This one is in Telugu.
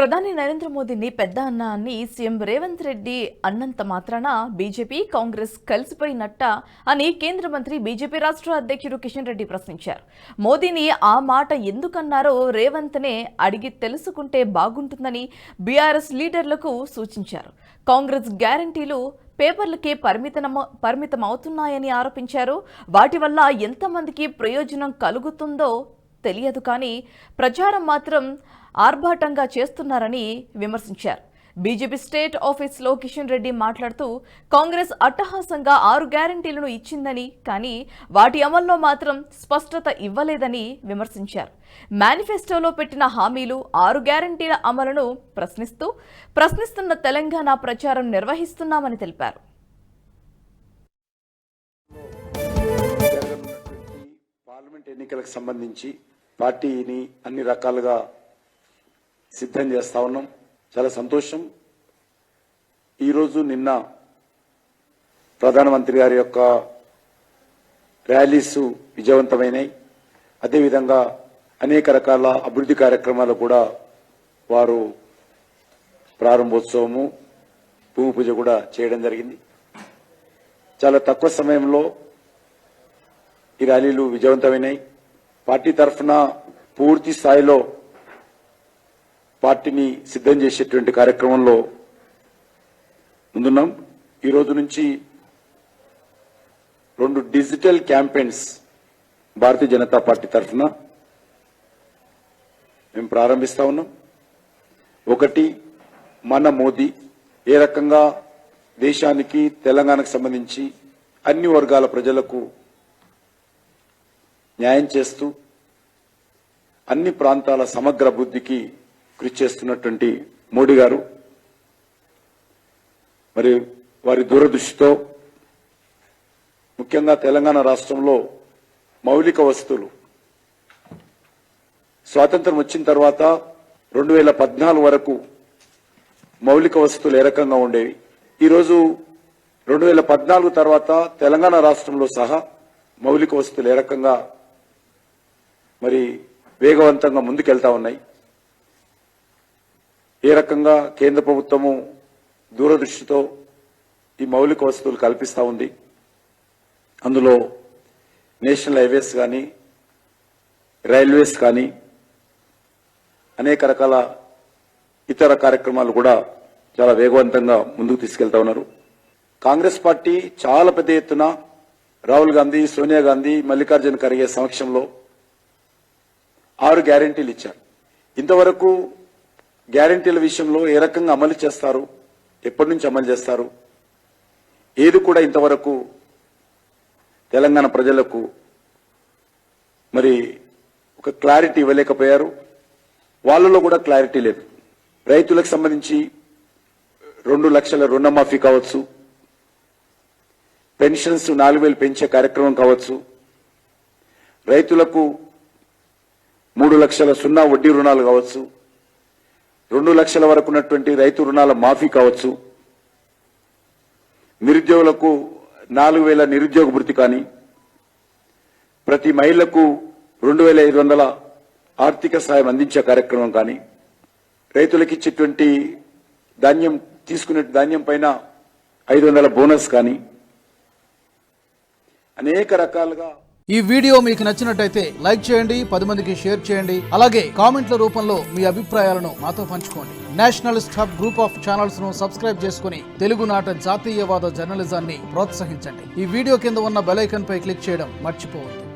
ప్రధాని నరేంద్ర మోదీని పెద్ద అన్న అని సీఎం రేవంత్ రెడ్డి అన్నంత మాత్రాన బీజేపీ కాంగ్రెస్ కలిసిపోయినట్ట అని కేంద్ర మంత్రి బీజేపీ రాష్ట్ర అధ్యక్షుడు కిషన్ రెడ్డి ప్రశ్నించారు. మోదీని ఆ మాట ఎందుకన్నారో రేవంత్నే అడిగి తెలుసుకుంటే బాగుంటుందని బీఆర్ఎస్ లీడర్లకు సూచించారు. కాంగ్రెస్ గ్యారంటీలు పేపర్లకే పరిమితమవుతున్నాయని ఆరోపించారు. వాటి వల్ల ఎంతమందికి ప్రయోజనం కలుగుతుందో తెలియదు కానీ ప్రచారం మాత్రం ఆర్భాటంగా చేస్తున్నారని విమర్శించారు. బీజేపీ స్టేట్ ఆఫీస్లో కిషన్ రెడ్డి మాట్లాడుతూ కాంగ్రెస్ అట్టహాసంగా 6 గ్యారంటీలను ఇచ్చిందని కానీ వాటి అమల్లో మాత్రం స్పష్టత ఇవ్వలేదని విమర్శించారు. మేనిఫెస్టోలో పెట్టిన హామీలు 6 గ్యారంటీల అమలును ప్రశ్నిస్తున్న తెలంగాణ ప్రచారం నిర్వహిస్తున్నామని తెలిపారు. పార్లమెంట్ ఎన్నికలకు సంబంధించి పార్టీని అన్ని రకాలుగా సిద్ధం చేస్తా ఉన్నాం. చాలా సంతోషం. ఈరోజు నిన్న ప్రధానమంత్రి గారి యొక్క ర్యాలీస్ విజయవంతమైనాయి. అదేవిధంగా అనేక రకాల అభివృద్ధి కార్యక్రమాలు కూడా వారు ప్రారంభోత్సవము భూమి పూజ కూడా చేయడం జరిగింది. చాలా తక్కువ సమయంలో ఈ ర్యాలీలు విజయవంతమైనాయి. పార్టీ తరఫున పూర్తి స్థాయిలో పార్టీని సిద్ధం చేసేటువంటి కార్యక్రమంలో ముందున్నాం. ఈ రోజు నుంచి 2 digital campaigns Bharatiya Janata party తరఫున మేము ప్రారంభిస్తా ఉన్నాం. ఒకటి, మన మోదీ ఏ రకంగా దేశానికి తెలంగాణకు సంబంధించి అన్ని వర్గాల ప్రజలకు న్యాయం చేస్తూ అన్ని ప్రాంతాల సమగ్ర అభివృద్ధికి కృషి చేస్తున్నటువంటి మోడీ గారు మరి వారి దూరదృష్టితో ముఖ్యంగా తెలంగాణ రాష్ట్రంలో మౌలిక వసతులు స్వాతంత్రం వచ్చిన తర్వాత 2014 వరకు మౌలిక వసతులు ఏ రకంగా ఉండేవి. ఈరోజు 2014 తర్వాత తెలంగాణ రాష్ట్రంలో సహా మౌలిక వసతులు ఏ రకంగా మరి వేగవంతంగా ముందుకెళ్తా ఉన్నాయి. ఏ రకంగా కేంద్ర ప్రభుత్వము దూరదృష్టితో ఈ మౌలిక వసతులు కల్పిస్తూ ఉంది. అందులో నేషనల్ హైవేస్ కానీ రైల్వేస్ కానీ అనేక రకాల ఇతర కార్యక్రమాలు కూడా చాలా వేగవంతంగా ముందుకు తీసుకెళ్తా ఉన్నారు. కాంగ్రెస్ పార్టీ చాలా పెద్ద ఎత్తున రాహుల్ గాంధీ, సోనియా గాంధీ, మల్లికార్జున ఖర్గే సమక్షంలో 6 గ్యారంటీలు ఇచ్చారు. ఇంతవరకు గ్యారంటీల విషయంలో ఏ రకంగా అమలు చేస్తారు, ఎప్పటి నుంచి అమలు చేస్తారు, ఏది కూడా ఇంతవరకు తెలంగాణ ప్రజలకు మరి ఒక క్లారిటీ ఇవ్వలేకపోయారు. వాళ్ళలో కూడా క్లారిటీ లేదు. రైతులకు సంబంధించి 2 లక్షల రుణమాఫీ కావచ్చు, పెన్షన్స్ 4,000 పెంచే కార్యక్రమం కావచ్చు, రైతులకు 3 లక్షల సున్నా వడ్డీ రుణాలు కావచ్చు, 2 లక్షల వరకు ఉన్నటువంటి రైతు రుణాల మాఫీ కావచ్చు, నిరుద్యోగులకు 4,000 నిరుద్యోగ భృతి కానీ, ప్రతి మహిళకు 2,500 ఆర్థిక సాయం అందించే కార్యక్రమం కానీ, రైతులకు ఇచ్చేటువంటి ధాన్యం తీసుకునే ధాన్యం పైన 500 బోనస్ కానీ అనేక రకాలుగా. ఈ వీడియో మీకు నచ్చినట్టయితే లైక్ చేయండి, 10 మందికి షేర్ చేయండి. అలాగే కామెంట్ల రూపంలో మీ అభిప్రాయాలను మాతో పంచుకోండి. Nationalist hub group of channels ను సబ్స్క్రైబ్ చేసుకుని తెలుగునాట జాతీయవాద జర్నలిజాన్ని ప్రోత్సహించండి. ఈ వీడియో కింద ఉన్న బెల్ ఐకాన్ పై క్లిక్ చేయడం మర్చిపోవద్దు.